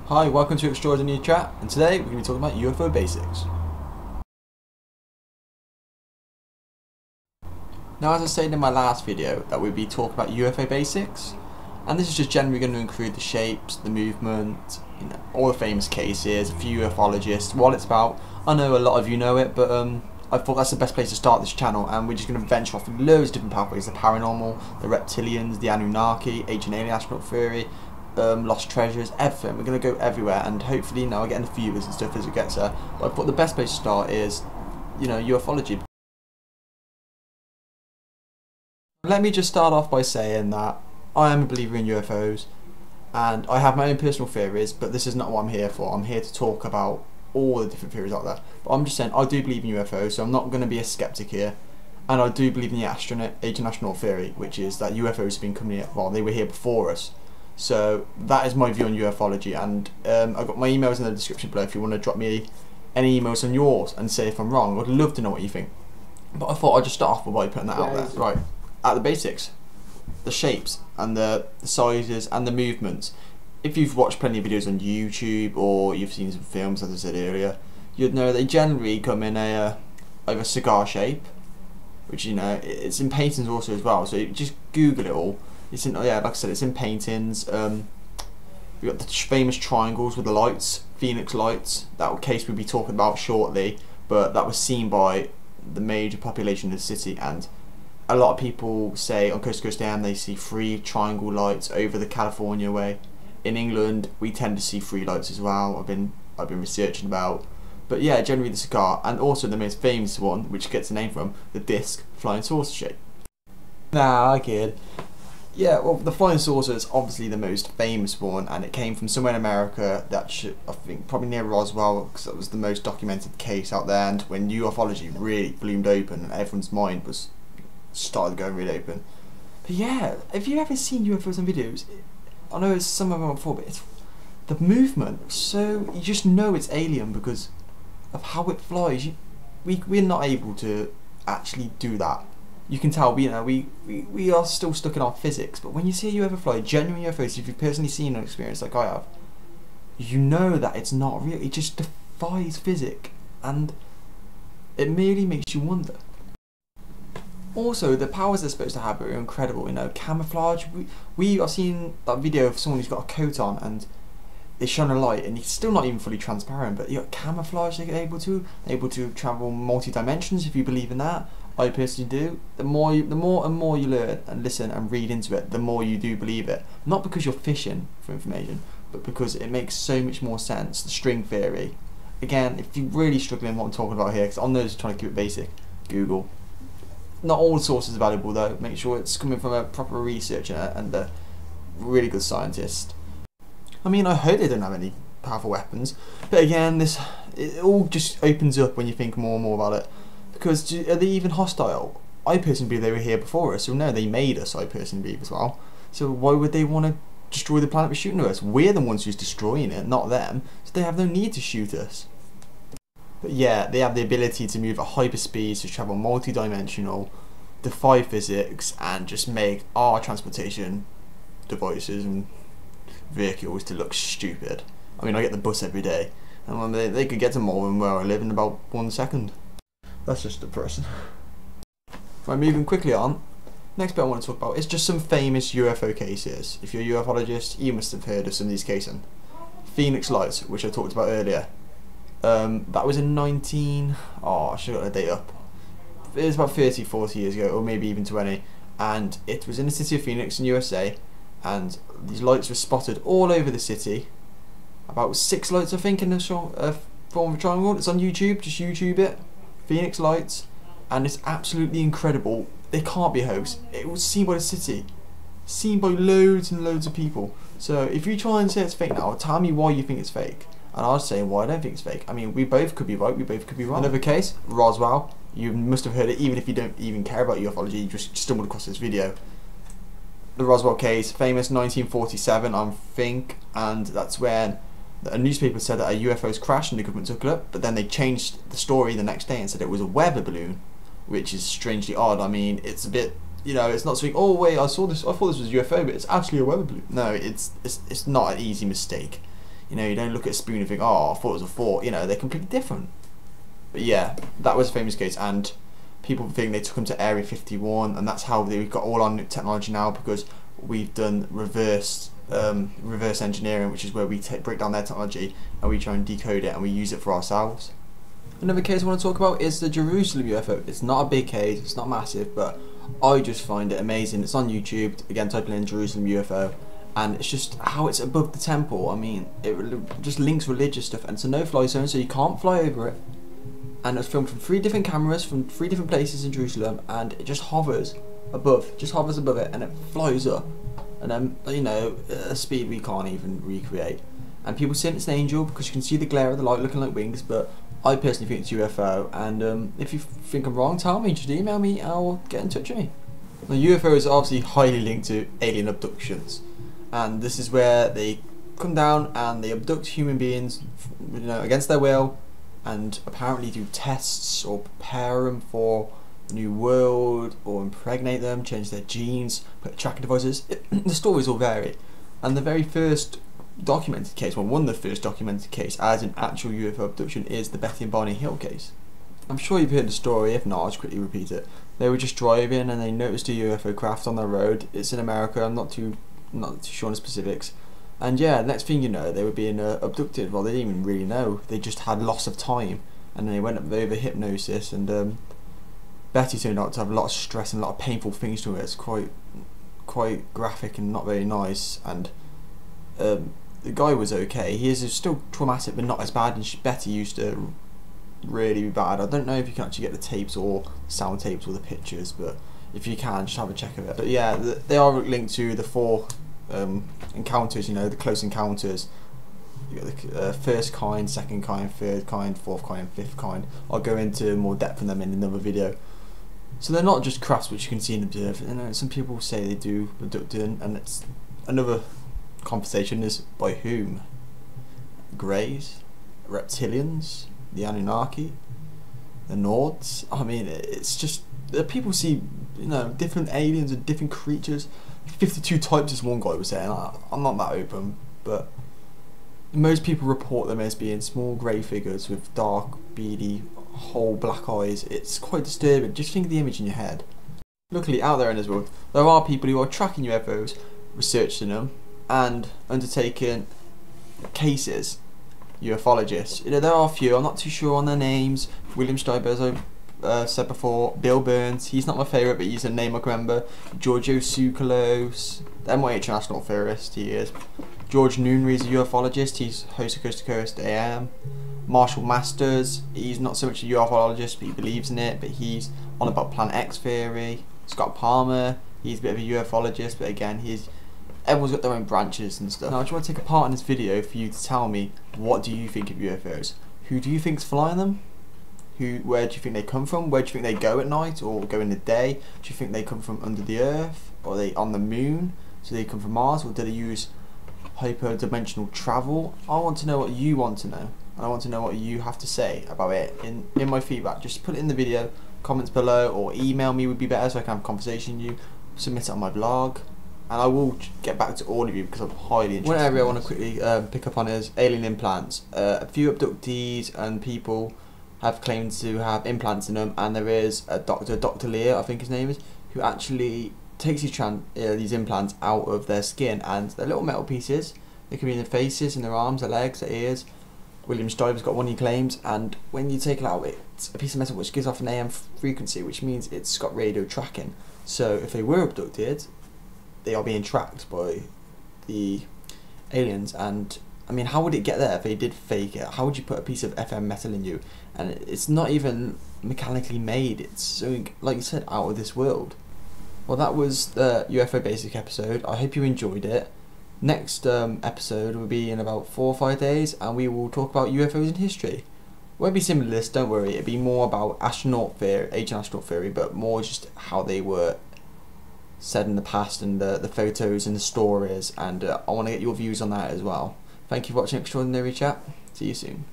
Hi, welcome to Extraordinary Chat, and today we're going to be talking about UFO basics. Now, as I said in my last video, that we'd be talking about UFO basics, and this is just generally going to include the shapes, the movement, all the famous cases, a few ufologists, what it's about. I know a lot of you know it, but I thought that's the best place to start this channel, and we're just going to venture off in loads of different pathways: the paranormal, the reptilians, the Anunnaki, ancient alien astronaut theory, lost treasures, everything. We're going to go everywhere, and hopefully now we're getting the viewers and stuff as it gets there. But I thought the best place to start is, ufology. Let me just start off by saying that I am a believer in UFOs, and I have my own personal theories, but this is not what I'm here for. I'm here to talk about all the different theories out there. But I'm just saying, I do believe in UFOs, so I'm not going to be a skeptic here. And I do believe in the ancient astronaut theory, which is that UFOs have been coming here, well, they were here before us. So that is my view on ufology, and I've got my emails in the description below if you want to drop me any emails on yours and say if I'm wrong. I'd love to know what you think. But I thought I'd just start off by putting that out there. Right, at the basics, the shapes and the sizes and the movements. If you've watched plenty of videos on YouTube or you've seen some films, as I said earlier, you'd know they generally come in a either cigar shape, which it's in paintings also as well. So you just Google it all. It's in, like I said, it's in paintings. We've got the famous triangles with the lights, Phoenix lights. That case we'll be talking about shortly, but that was seen by the major population of the city, and a lot of people say on Coast to Coast AM they see 3 triangle lights over the California way. In England, we tend to see 3 lights as well. I've been researching about, but yeah, generally the cigar, and also the most famous one, which gets the name from the disc flying saucer shape. Nah, I kid. Yeah, well, the flying saucer is obviously the most famous one, and it came from somewhere in America. I think probably near Roswell, because that was the most documented case out there. And when ufology really bloomed open, and everyone's mind was started going really open. But yeah, have you ever seen UFOs on videos? I know it's some of them before, but it's the movement. So you just know it's alien because of how it flies. We're not able to actually do that. You can tell, we are still stuck in our physics, but when you see a UFO fly, genuine UFOs, if you've personally seen an experience like I have, you know that it's not real. It just defies physics, and it merely makes you wonder. Also, the powers they're supposed to have are incredible. Camouflage. I've seen that video of someone who's got a coat on and they shine a light, and it's still not even fully transparent. But you got camouflage. They're able to travel multi-dimensions, if you believe in that. I personally do. The more and more you learn and listen and read into it, the more you do believe it. Not because you're fishing for information, but because it makes so much more sense. The string theory. Again, if you're really struggling with what I'm talking about here, because I'm just trying to keep it basic, Google. Not all the sources are valuable though. Make sure it's coming from a proper researcher and a really good scientist. I mean, I hope they don't have any powerful weapons, but again, it all just opens up when you think more and more about it. Because are they even hostile? I personally believe they were here before us, so no, they made us, I personally believe as well. So why would they want to destroy the planet by shooting at us? We're the ones who's destroying it, not them, so they have no need to shoot us. But yeah, they have the ability to move at hyperspeeds, to travel multi-dimensional, defy physics, and just make our transportation devices and vehicles to look stupid. I mean, I get the bus every day, and they could get to Malvern where I live in about 1 second. That's just depressing. Right, moving quickly on. Next bit I want to talk about is just some famous UFO cases. If you're a ufologist, you must have heard of some of these cases. Phoenix Lights, which I talked about earlier. That was in I should have got the date up. It was about 30, 40 years ago, or maybe even 20. And it was in the city of Phoenix in USA. And these lights were spotted all over the city. About 6 lights, I think, in the form of a triangle. It's on YouTube, just YouTube it. Phoenix Lights, and it's absolutely incredible. They can't be a hoax. It was seen by the city, seen by loads and loads of people. So if you try and say it's fake now, tell me why you think it's fake, and I'll say why I don't think it's fake. I mean, we both could be right, we both could be wrong. Another case, Roswell. You must have heard it, even if you don't even care about ufology. You just stumbled across this video. The Roswell case, famous 1947, I think, and that's when a newspaper said that a UFO's crashed and the government took it up, but then they changed the story the next day and said it was a weather balloon, which is strangely odd. I mean, it's a bit, it's not saying, oh wait, I thought this was a UFO, but it's actually a weather balloon. No, it's not an easy mistake. You know, you don't look at a spoon and think, oh, I thought it was a fork. You know, they're completely different. But yeah, that was a famous case, and people think they took them to Area 51, and that's how we've got all our new technology now, because we've done reverse engineering, which is where we break down their technology and we try and decode it and we use it for ourselves. Another case I want to talk about is the Jerusalem UFO. It's not a big case, it's not massive, but I just find it amazing. It's on YouTube, again typing in Jerusalem UFO, and it's just how it's above the temple. I mean, it just links religious stuff, and it's a no-fly zone, so you can't fly over it. And it's filmed from 3 different cameras from 3 different places in Jerusalem, and it just hovers above it, and it flies up. And then, you know, at a speed we can't even recreate. And people say it's an angel because you can see the glare of the light looking like wings, but I personally think it's UFO. And if you think I'm wrong, tell me, just email me or get in touch with me. Now, UFOs are obviously highly linked to alien abductions, and this is where they come down and they abduct human beings, you know, against their will, and apparently do tests or prepare them for a new world, or impregnate them, change their genes, put tracking devices. The stories all vary, and the very first documented case, well, one of the first documented case as an actual UFO abduction, is the Betty and Barney Hill case. I'm sure you've heard the story, if not I'll just quickly repeat it. They were just driving and they noticed a UFO craft on the road. It's in America, I'm not too sure on the specifics. And yeah, next thing you know, they were being abducted. Well, they didn't even really know. They just had loss of time, and they went up over hypnosis. And Betty turned out to have a lot of stress and a lot of painful things to her. It's quite graphic and not very nice. And the guy was okay. He is still traumatic, but not as bad. And Betty used to really be bad. I don't know if you can actually get the tapes or sound tapes or the pictures, but if you can, just have a check of it. But yeah, they are linked to the 4 encounters, you know, the close encounters. You got the first kind, second kind, third kind, fourth kind, fifth kind. I'll go into more depth on them in another video. So they're not just crafts which you can see and observe. You know, some people say they do abducting, and it's another conversation is by whom? Greys, reptilians, the Anunnaki, the Nords. I mean, it's just people see, you know, different aliens and different creatures. 52 types, as one guy was saying. I'm not that open, but most people report them as being small grey figures with dark, beady, whole black eyes. It's quite disturbing. Just think of the image in your head. Luckily, out there in this world, there are people who are tracking UFOs, researching them, and undertaking cases. UFOlogists. You know, there are a few. I'm not too sure on their names. William Steiber, as I said before. Bill Burns. He's not my favourite, but he's a name I can remember. Giorgio Tsoukalos, the MY international theorist. He is. George Noonry's a ufologist. He's host of Coast to Coast AM. Marshall Masters. He's not so much a ufologist, but he believes in it. But he's on about Planet X theory. Scott Palmer. He's a bit of a ufologist, but again, everyone's got their own branches and stuff. Now I just want to take a part in this video for you to tell me, what do you think of UFOs? Who do you think's flying them? Where do you think they come from? Where do you think they go at night or go in the day? Do you think they come from under the earth? Or are they on the moon? Do they come from Mars? Or do they use hyperdimensional travel? I want to know what you want to know. I want to know what you have to say about it in my feedback. Just put it in the video, comments below, or email me would be better so I can have a conversation with you. Submit it on my blog. And I will get back to all of you because I'm highly interested. One area I want to quickly pick up on is alien implants. A few abductees and people have claimed to have implants in them, and there is a doctor, Dr. Lear, I think his name is, who actually takes these implants out of their skin, and they're little metal pieces. They can be in their faces, in their arms, their legs, their ears. William Steiber's got one, he claims, and when you take it out, it's a piece of metal which gives off an AM frequency, which means it's got radio tracking. So if they were abducted, they are being tracked by the aliens. And I mean, how would it get there if they did fake it? How would you put a piece of FM metal in you? And it's not even mechanically made. It's something, like you said, out of this world. Well, that was the UFO Basic episode. I hope you enjoyed it. Next episode will be in about 4 or 5 days, and we will talk about UFOs in history. It won't be similar to this, don't worry. It'll be more about astronaut theory, ancient astronaut theory, but more just how they were said in the past, and the photos and the stories, and I want to get your views on that as well. Thank you for watching Extraordinary Chat. See you soon.